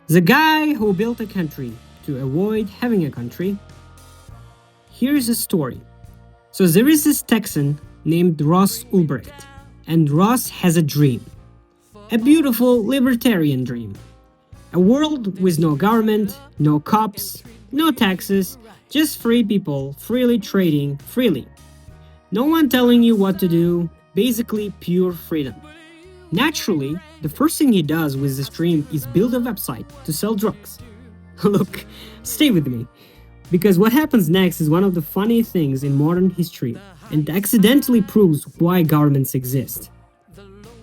The guy who built a country to avoid having a country. Here's a story. So there is this Texan named Ross Ulbricht, and Ross has a dream. A beautiful libertarian dream. A world with no government, no cops, no taxes, just free people freely trading freely. No one telling you what to do, basically pure freedom. Naturally, the first thing he does with this dream is build a website to sell drugs. Look, stay with me, because what happens next is one of the funny things in modern history and accidentally proves why governments exist.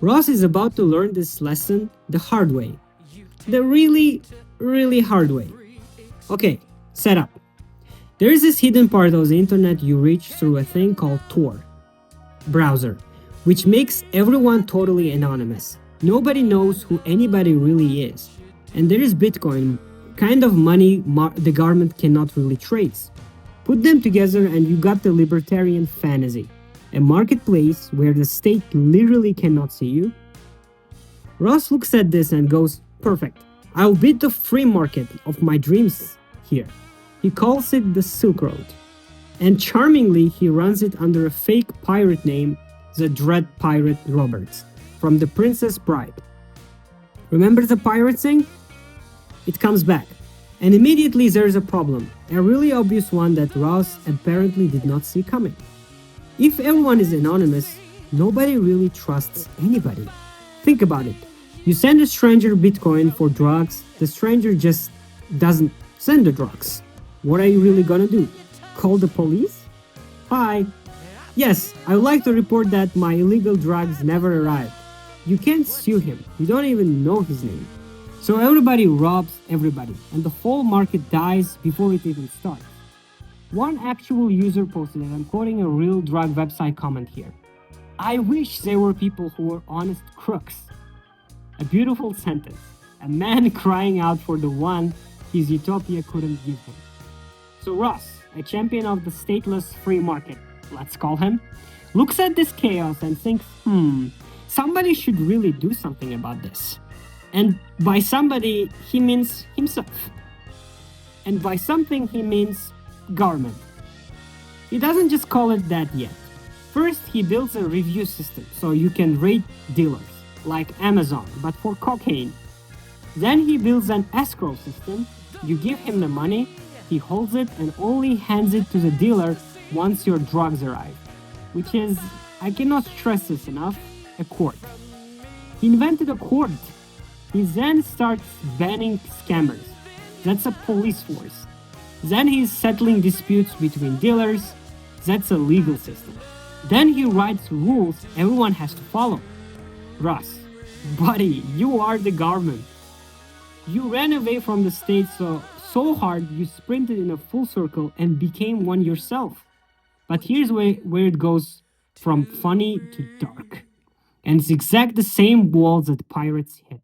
Ross is about to learn this lesson the hard way. The really hard way. Okay, set up. There is this hidden part of the internet you reach through a thing called Tor browser, which makes everyone totally anonymous. Nobody knows who anybody really is. And there is Bitcoin, kind of money the government cannot really trace. Put them together and you got the libertarian fantasy, a marketplace where the state literally cannot see you. Ross looks at this and goes, perfect, I'll build the free market of my dreams here. He calls it the Silk Road. And charmingly, he runs it under a fake pirate name, the Dread Pirate Roberts, from The Princess Bride. Remember the pirate thing? It comes back. And immediately there's a problem, a really obvious one that Ross apparently did not see coming. If everyone is anonymous, nobody really trusts anybody. Think about it. You send a stranger Bitcoin for drugs, the stranger just doesn't send the drugs. What are you really gonna do? Call the police? Hi. Yes, I would like to report that my illegal drugs never arrived. You can't sue him. You don't even know his name. So everybody robs everybody, and the whole market dies before it even starts. One actual user posted, and I'm quoting a real drug website comment here. I wish there were people who were honest crooks. A beautiful sentence. A man crying out for the one his utopia couldn't give him. So Ross, a champion of the stateless free market, let's call him, looks at this chaos and thinks, somebody should really do something about this. And by somebody, he means himself. And by something, he means government. He doesn't just call it that yet. First, he builds a review system so you can rate dealers, like Amazon, but for cocaine. Then he builds an escrow system. You give him the money, he holds it and only hands it to the dealer once your drugs arrive, which is, I cannot stress this enough, a court. He invented a court. He then starts banning scammers. That's a police force. Then he's settling disputes between dealers. That's a legal system. Then he writes rules everyone has to follow. Ross, buddy, you are the government. You ran away from the state so hard you sprinted in a full circle and became one yourself. But here's where it goes from funny to dark. And it's exactly the same walls that pirates hit.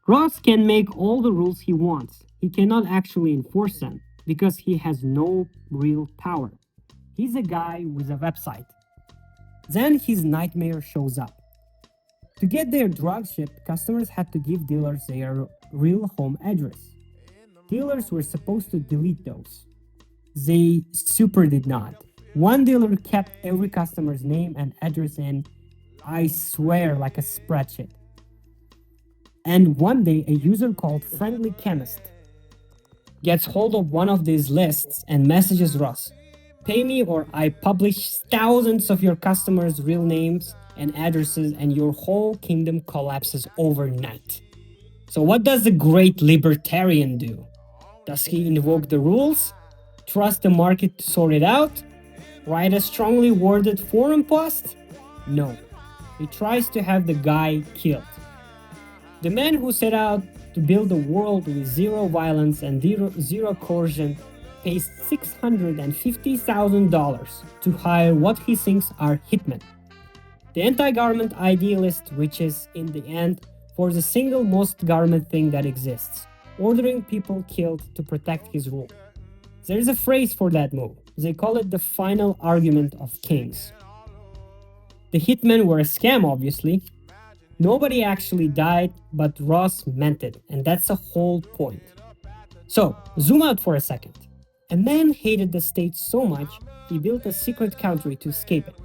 Ross can make all the rules he wants. He cannot actually enforce them because he has no real power. He's a guy with a website. Then his nightmare shows up. To get their drugs shipped, customers had to give dealers their real home address. Dealers were supposed to delete those. They super did not. One dealer kept every customer's name and address in, I swear, like a spreadsheet. And one day, a user called Friendly Chemist gets hold of one of these lists and messages Ross, pay me or I publish thousands of your customers' real names and addresses and your whole kingdom collapses overnight. So what does the great libertarian do? Does he invoke the rules? Trust the market to sort it out? Write a strongly worded forum post? No. He tries to have the guy killed. The man who set out to build a world with zero violence and zero coercion pays $650,000 to hire what he thinks are hitmen. The anti-government idealist, which is, in the end, for the single most government thing that exists, ordering people killed to protect his rule. There is a phrase for that move. They call it the final argument of kings. The hitmen were a scam, obviously. Nobody actually died, but Ross meant it, and that's the whole point. So, zoom out for a second. A man hated the state so much, he built a secret country to escape it.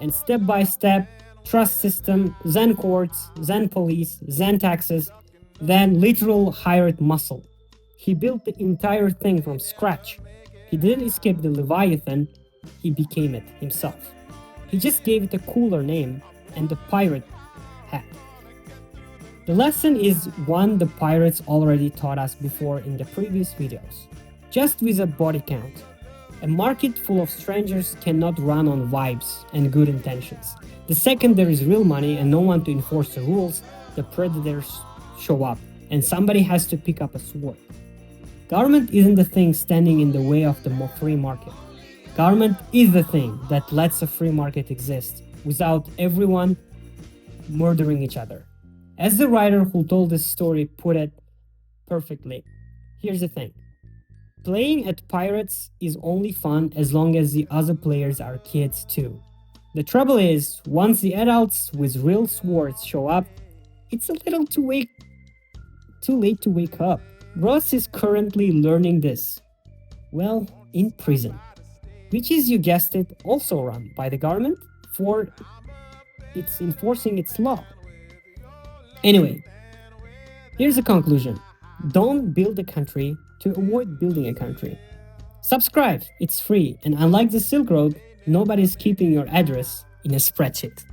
And step by step, trust system, then courts, then police, then taxes, then literal hired muscle. He built the entire thing from scratch. He didn't escape the Leviathan, he became it himself. He just gave it a cooler name, and the pirate hat. The lesson is one the pirates already taught us before in the previous videos. Just with a body count. A market full of strangers cannot run on vibes and good intentions. The second there is real money and no one to enforce the rules, the predators show up, and somebody has to pick up a sword. Government isn't the thing standing in the way of the free market. Government is the thing that lets a free market exist without everyone murdering each other. As the writer who told this story put it perfectly, here's the thing. Playing at pirates is only fun as long as the other players are kids too. The trouble is, once the adults with real swords show up, it's a little too late to wake up. Ross is currently learning this. Well, in prison. Which is, you guessed it, also run by the government for it's enforcing its law. Anyway, here's the conclusion. Don't build a country to avoid building a country. Subscribe, it's free, and unlike the Silk Road, nobody's keeping your address in a spreadsheet.